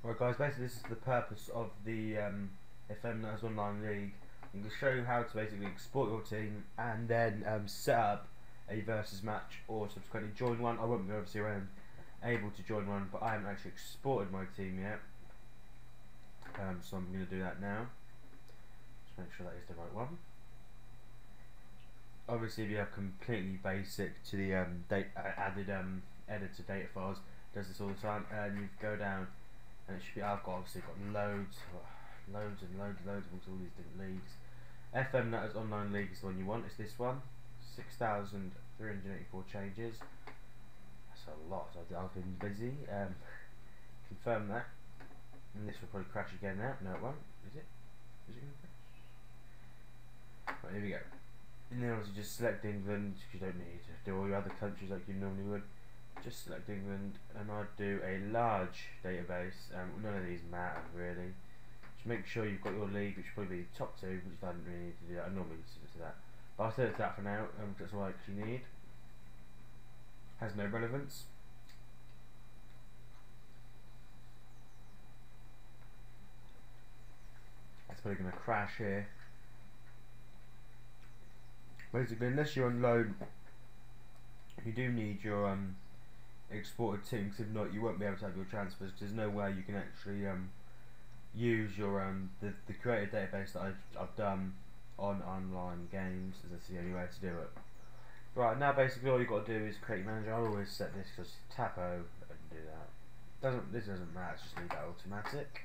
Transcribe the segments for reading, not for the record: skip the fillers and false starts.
Right guys, basically this is the purpose of the FM Nutters Online League. I'm going to show you how to basically export your team and then set up a versus match or subsequently join one. I won't be obviously around able to join one, but I haven't actually exported my team yet. So I'm going to do that now. Just make sure that is the right one. Obviously if you have completely basic to the added editor data files, does this all the time, and you go down and it should be, I've got obviously got loads and loads of all these different leagues. FM Nutters Online League is the one you want. It's this one. 6,384 changes. That's a lot. I've been busy. Confirm that. And this will probably crash again now. No, it won't. Is it? Is it going to crash? Right, here we go. And then obviously just select England, because you don't need to do all your other countries like you normally would. Just select England, and I'd do a large database. None of these matter really. Just make sure you've got your league, which will probably be top two, but you don't really need to do that. I normally set it to that, but I'll set it to that for now, because that's all I actually need. Has no relevance. It's probably going to crash here. Basically, unless you're on loan, you do need your exported team, because if not, you won't be able to have your transfers. Cause there's no way you can actually use your the created database that I've done on online games, as that's the only way to do it. Right, now basically all you've got to do is create your manager. I always set this because tap O and do that. This doesn't matter, just leave that automatic.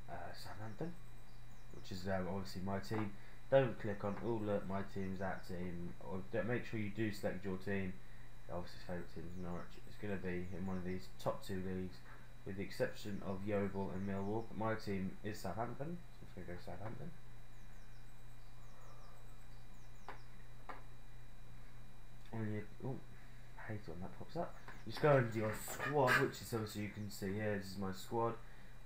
Southampton, which is obviously my team. Don't click on look, my team's that team, or make sure you do select your team. Obviously favourite team is Norwich. It's going to be in one of these top two leagues, with the exception of Yeovil and Millwall. But my team is Southampton, so I'm going to go Southampton. And you, I hate it when that pops up. You just go into your squad, which is obviously, you can see here, this is my squad,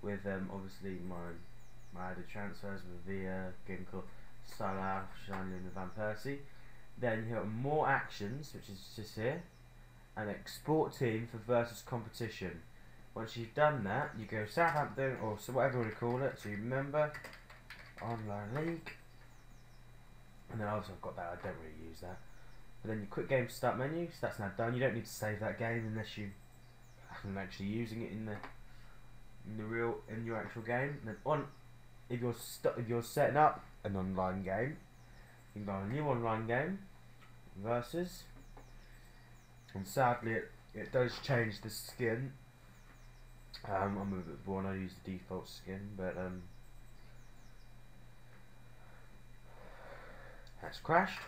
with obviously my added transfers with Villa, Ginkel, Salah, Shanley and Van Persie. Then you have more actions, which is just here, and export team for versus competition. Once you've done that, you go Southampton, or so whatever you want to call it. So you remember online league, and then obviously I've got that. I don't really use that. But then your quick game start menu. So that's now done. You don't need to save that game unless you are actually using it in your actual game. And then if you're setting up an online game, you can go on a new online game, versus, and sadly it does change the skin. I'm a bit bored, I use the default skin, but that's crashed.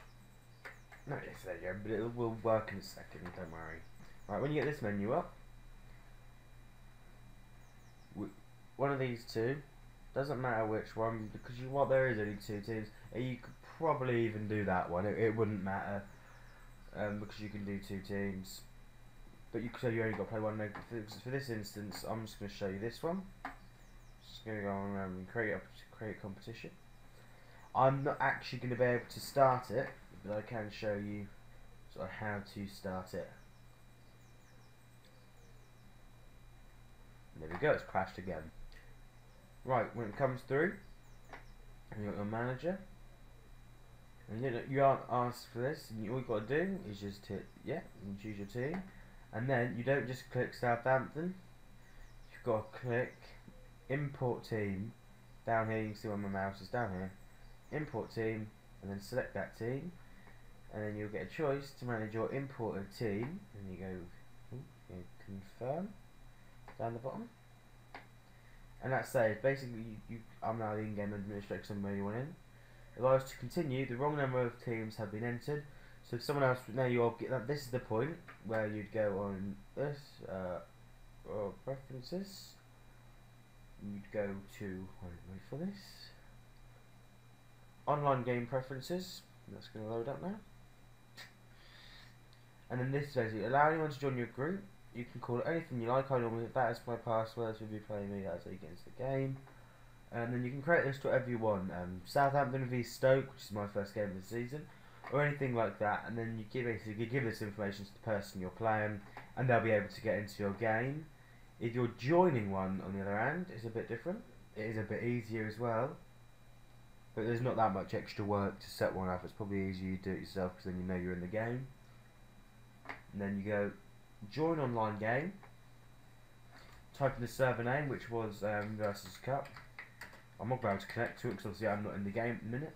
No, yes, there you go, but it will work in a second, don't worry. Right, when you get this menu up, one of these two, doesn't matter which one, because there is only two teams. You could probably even do that one. It wouldn't matter, because you can do two teams. But you only got to play one. For this instance, I'm just going to show you this one. Just going to go on and create competition. I'm not actually going to be able to start it, but I can show you sort of how to start it. And there we go. It's crashed again. Right, when it comes through, and you've got your manager, and you aren't asked for this, and all you've got to do is just hit and choose your team, and then you don't just click Southampton, you've got to click import team. Down here, you can see where my mouse is, down here, import team, and then select that team, and then you'll get a choice to manage your imported team, and you go confirm down the bottom. And that's saved. Basically, I'm now the in-game administrator, somebody went in. If I was to continue, the wrong number of teams have been entered. So if someone else, now you'll get that. This is the point where you'd go on this, or preferences. You'd go to, wait for this, online game preferences. That's going to load up now. And then this says, allow anyone to join your group. You can call it anything you like. I normally, that is my password, so if you play me, that's how you get into the game. And then you can create this to whatever you want. Southampton v Stoke, which is my first game of the season, or anything like that. And then you basically give this information to the person you're playing, and they'll be able to get into your game. If you're joining one, on the other hand, it's a bit different. It is a bit easier as well, but there's not that much extra work to set one up. It's probably easier you do it yourself because then you know you're in the game. And then you go join online game. Type in the server name, which was Versus Cup. I'm not going to connect to it because obviously I'm not in the game at the minute.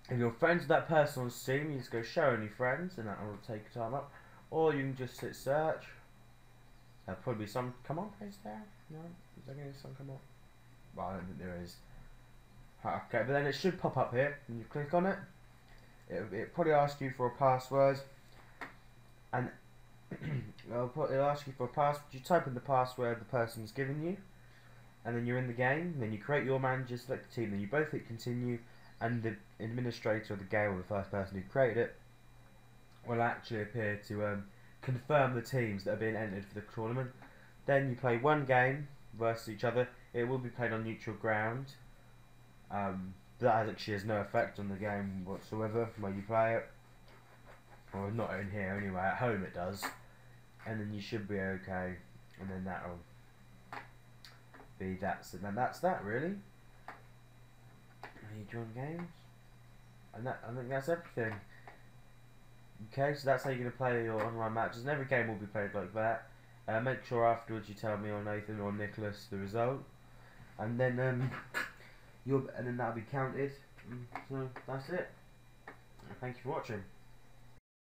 If you're friends with that person on Steam, you just go show only friends, and that will take your time up. Or you can just hit search. There'll probably be some come on is there? No? Is there going to be some come on? Well, I don't think there is. Okay, but then it should pop up here, and you click on it. It'll probably ask you for a password. And it'll ask you for a password. You type in the password the person's given you, and then you're in the game. Then you create your manager, select the team, then you both hit continue, and the administrator of the game, or the first person who created it, will actually appear to confirm the teams that are being entered for the tournament. Then you play one game versus each other. It will be played on neutral ground. That actually has no effect on the game whatsoever when you play it. Well, not in here anyway. At home it does. And then you should be okay. And then that'll be that. So then that's that really. You join games, and I think that's everything. Okay, so that's how you're going to play your online matches, and every game will be played like that. Make sure afterwards you tell me or Nathan or Nicholas the result, and then that'll be counted. So that's it. Thank you for watching.